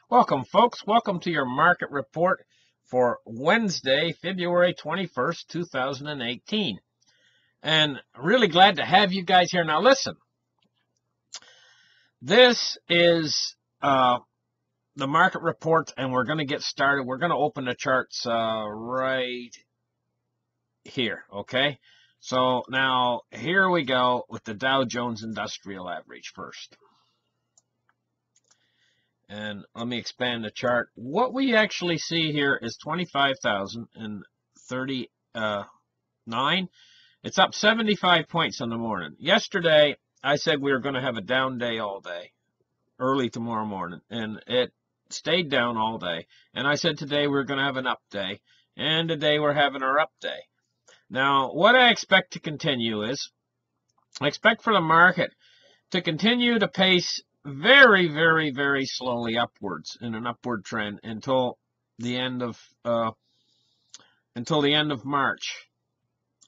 Welcome, folks. Welcome to your market report for Wednesday, February 21st, 2018. And really glad to have you guys here. Now, listen, this is the market report, and we're going to get started. We're going to open the charts right here, okay? So now, here we go with the Dow Jones Industrial Average first. And let me expand the chart. What we actually see here is 25,039. It's up 75 points in the morning. Yesterday, I said we were going to have a down day all day, early tomorrow morning, and it stayed down all day. And I said today we're going to have an up day, and today we're having our up day. Now, what I expect to continue is, I expect for the market to continue to pace very, very, very slowly upwards in an upward trend until the end of March,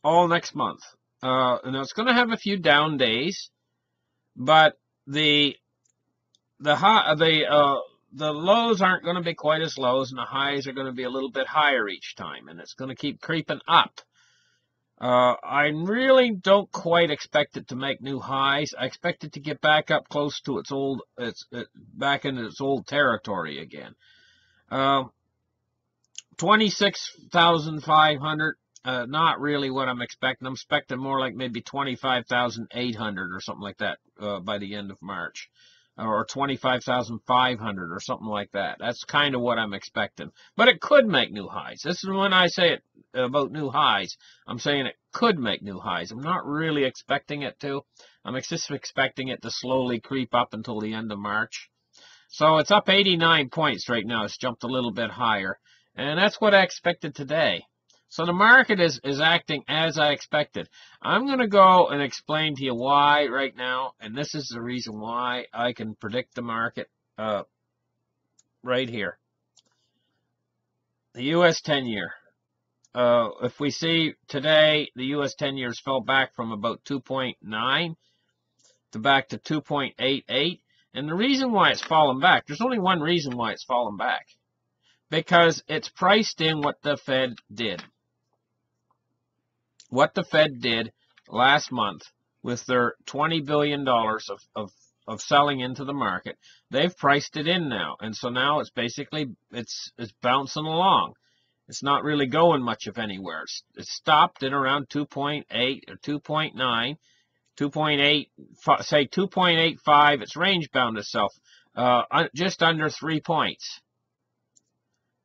all next month. And it's going to have a few down days, but the lows aren't going to be quite as low, and the highs are going to be a little bit higher each time, and it's going to keep creeping up. I really don't quite expect it to make new highs. I expect it to get back up close to back into its old territory again. 26,500, not really what I'm expecting. I'm expecting more like maybe 25,800 or something like that by the end of March. Or 25,500 or something like that. That's kind of what I'm expecting. But it could make new highs. This is when I say it about new highs. I'm saying it could make new highs. I'm not really expecting it to. I'm just expecting it to slowly creep up until the end of March. So it's up 89 points right now. It's jumped a little bit higher. And that's what I expected today. So the market is acting as I expected. I'm going to go and explain to you why right now, and this is the reason why I can predict the market right here. The U.S. 10-year. If we see today, the U.S. 10 years fell back from about 2.9 to back to 2.88. And the reason why it's fallen back, there's only one reason why it's fallen back. Because it's priced in what the Fed did. What the Fed did last month with their $20 billion of selling into the market, they've priced it in now. And so now it's basically, it's bouncing along. It's not really going much of anywhere. It's stopped at around 2.8 or 2.9, 2.8, say 2.85. It's range bound itself, just under 3 points.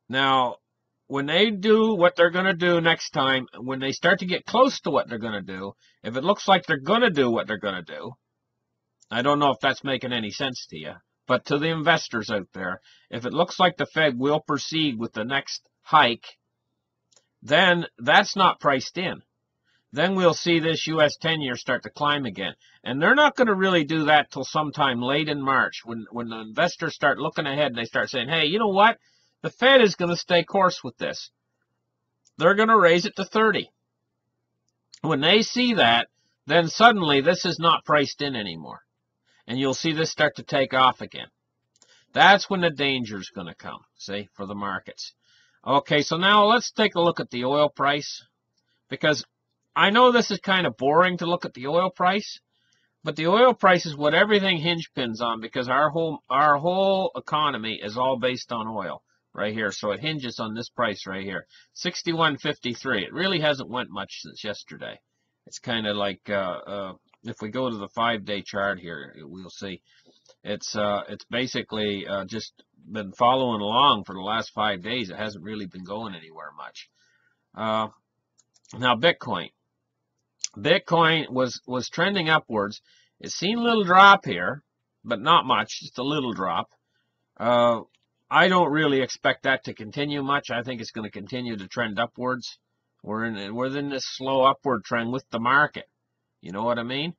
Now, when they do what they're going to do next time, when they start to get close to what they're going to do, if it looks like they're going to do what they're going to do, I don't know if that's making any sense to you, but to the investors out there, if it looks like the Fed will proceed with the next hike, then that's not priced in. Then we'll see this U.S. 10-year start to climb again. And they're not going to really do that till sometime late in March, when the investors start looking ahead and they start saying, hey, you know what? The Fed is going to stay course with this. They're going to raise it to 30. When they see that, then suddenly this is not priced in anymore. And you'll see this start to take off again. That's when the danger is going to come, see, for the markets. Okay, so now let's take a look at the oil price. Because I know this is kind of boring to look at the oil price. But the oil price is what everything hinge pins on, because our whole economy is all based on oil. Right here, so it hinges on this price right here, 61.53. It really hasn't went much since yesterday. It's kind of like if we go to the 5-day chart here, we'll see it's basically just been following along for the last 5 days. It hasn't really been going anywhere much. Now Bitcoin was trending upwards. It's seen a little drop here, but not much, just a little drop. I don't really expect that to continue much. I think it's going to continue to trend upwards. We're in this slow upward trend with the market. You know what I mean?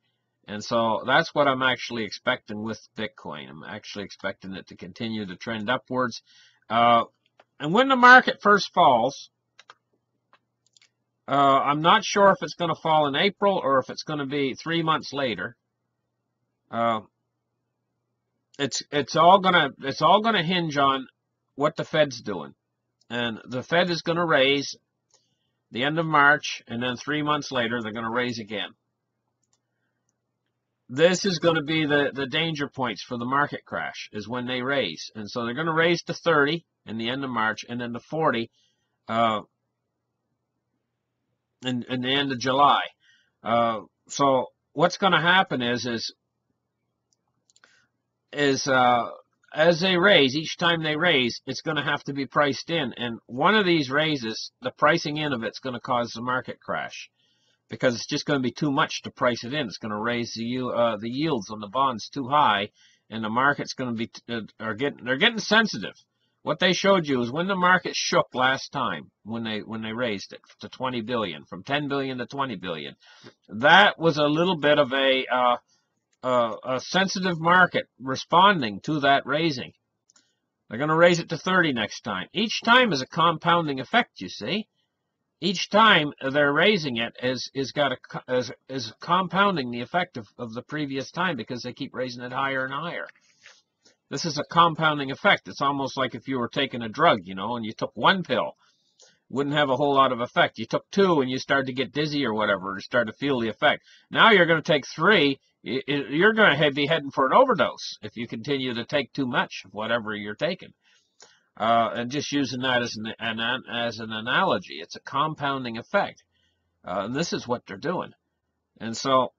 And so that's what I'm actually expecting with Bitcoin. I'm actually expecting it to continue to trend upwards. And when the market first falls, I'm not sure if it's going to fall in April or if it's going to be 3 months later. it's all gonna hinge on what the Fed's doing, and the Fed is going to raise the end of March, and then 3 months later they're going to raise again. This is going to be the danger points for the market crash, is when they raise. And so they're going to raise to 30 in the end of March, and then to 40 in the end of July. So what's going to happen is as they raise, each time they raise, it's going to have to be priced in. And one of these raises, the pricing in of it's going to cause the market crash, because it's just going to be too much to price it in. It's going to raise the yields on the bonds too high, and the market's going to be they're getting sensitive. What they showed you is when the market shook last time, when they raised it to 20 billion, from 10 billion to 20 billion. That was a little bit of a sensitive market responding to that raising. They're going to raise it to 30 next time. Each time is a compounding effect, you see. Each time they're raising it is compounding the effect of the previous time, because they keep raising it higher and higher. This is a compounding effect. It's almost like if you were taking a drug, and you took one pill, wouldn't have a whole lot of effect. You took two and you started to get dizzy or whatever, or start to feel the effect. Now you're going to take three, you're going to be heading for an overdose if you continue to take too much of whatever you're taking. And just using that as an analogy, it's a compounding effect. And this is what they're doing. And so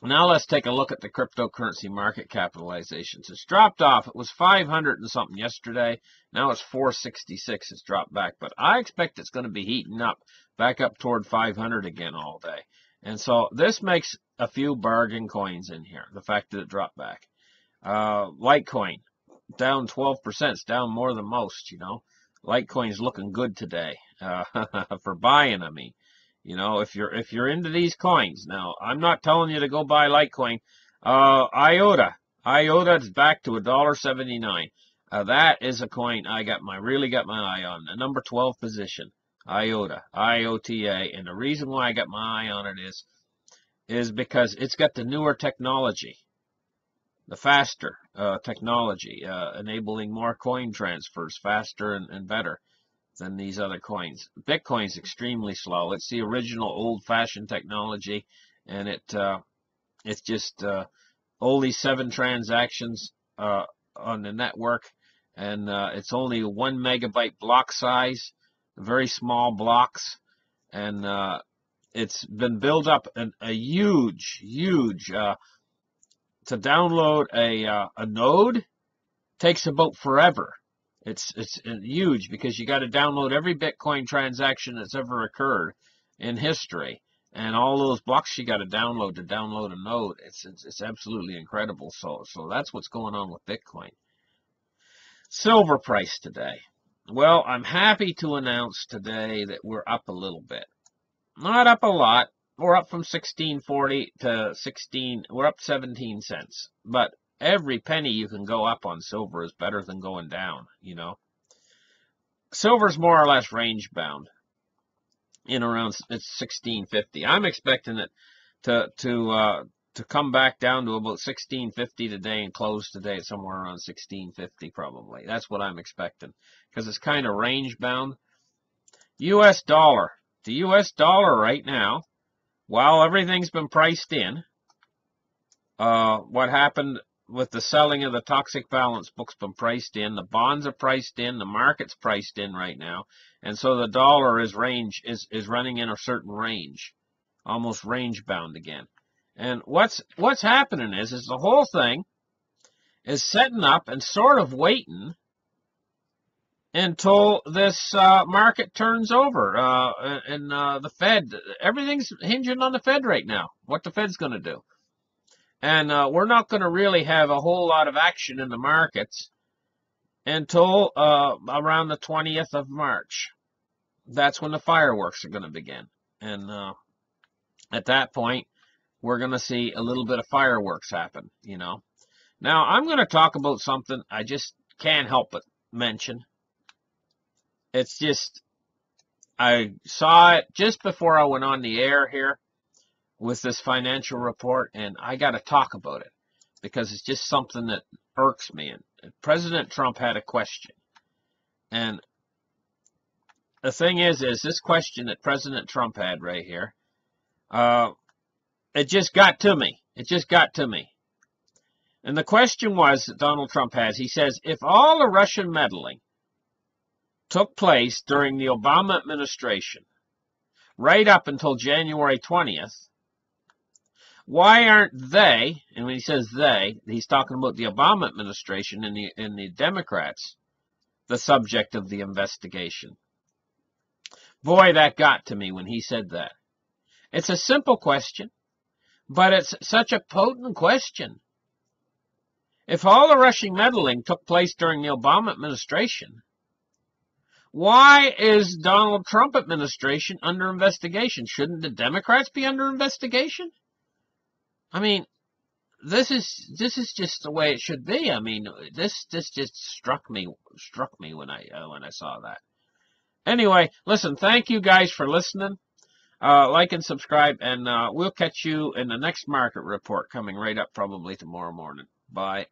now let's take a look at the cryptocurrency market capitalizations. It's dropped off. It was 500 and something yesterday. Now it's 466. It's dropped back. But I expect it's going to be heating up, back up toward 500 again all day. And so this makes a few bargain coins in here, the fact that it dropped back. Litecoin, down 12%. It's down more than most, Litecoin's looking good today, for buying, I mean. If you're into these coins. Now, I'm not telling you to go buy Litecoin. IOTA is back to $1.79. That is a coin I really got my eye on. The number 12 position, IOTA, IOTA. And the reason why I got my eye on it is because it's got the newer technology, the faster technology, enabling more coin transfers faster and better than these other coins. Bitcoin's extremely slow. It's the original old-fashioned technology, and it's just only 7 transactions on the network, and it's only 1 megabyte block size, very small blocks, and it's been built up in a huge to download a node takes about forever. It's huge, because you got to download every Bitcoin transaction that's ever occurred in history, and all those blocks you got to download a node. It's absolutely incredible. So that's what's going on with Bitcoin. Silver price today. Well, I'm happy to announce today that we're up a little bit. Not up a lot. We're up from 16.40 to 16. We're up 17 cents, but every penny you can go up on silver is better than going down, Silver's more or less range bound in around, it's 16.50. I'm expecting it to come back down to about 16.50 today and close today at somewhere around 16.50 probably. That's what I'm expecting, because it's kind of range bound. US dollar. The US dollar right now, while everything's been priced in, what happened with the selling of the toxic balance book's been priced in. The bonds are priced in. The market's priced in right now. And so the dollar is running in a certain range, almost range bound again. And what's happening is the whole thing is setting up and sort of waiting until this market turns over. And the Fed, everything's hinging on the Fed right now, what the Fed's going to do. And we're not going to really have a whole lot of action in the markets until around the 20th of March. That's when the fireworks are going to begin. And at that point, we're going to see a little bit of fireworks happen, Now, I'm going to talk about something I just can't help but mention. It's just, I saw it just before I went on the air here with this financial report, and I got to talk about it because it's just something that irks me. And President Trump had a question. And the thing is this question that President Trump had right here, it just got to me. It just got to me. And the question was that Donald Trump has, he says, if all the Russian meddling took place during the Obama administration, right up until January 20th, why aren't they, and when he says they, he's talking about the Obama administration and the Democrats, the subject of the investigation? Boy, that got to me when he said that. It's a simple question, but it's such a potent question. If all the Russian meddling took place during the Obama administration, why is Donald Trump administration under investigation? Shouldn't the Democrats be under investigation? I mean, this is just the way it should be. I mean, this just struck me when I saw that. Anyway, listen, thank you guys for listening. Like and subscribe, and we'll catch you in the next market report coming right up probably tomorrow morning. Bye.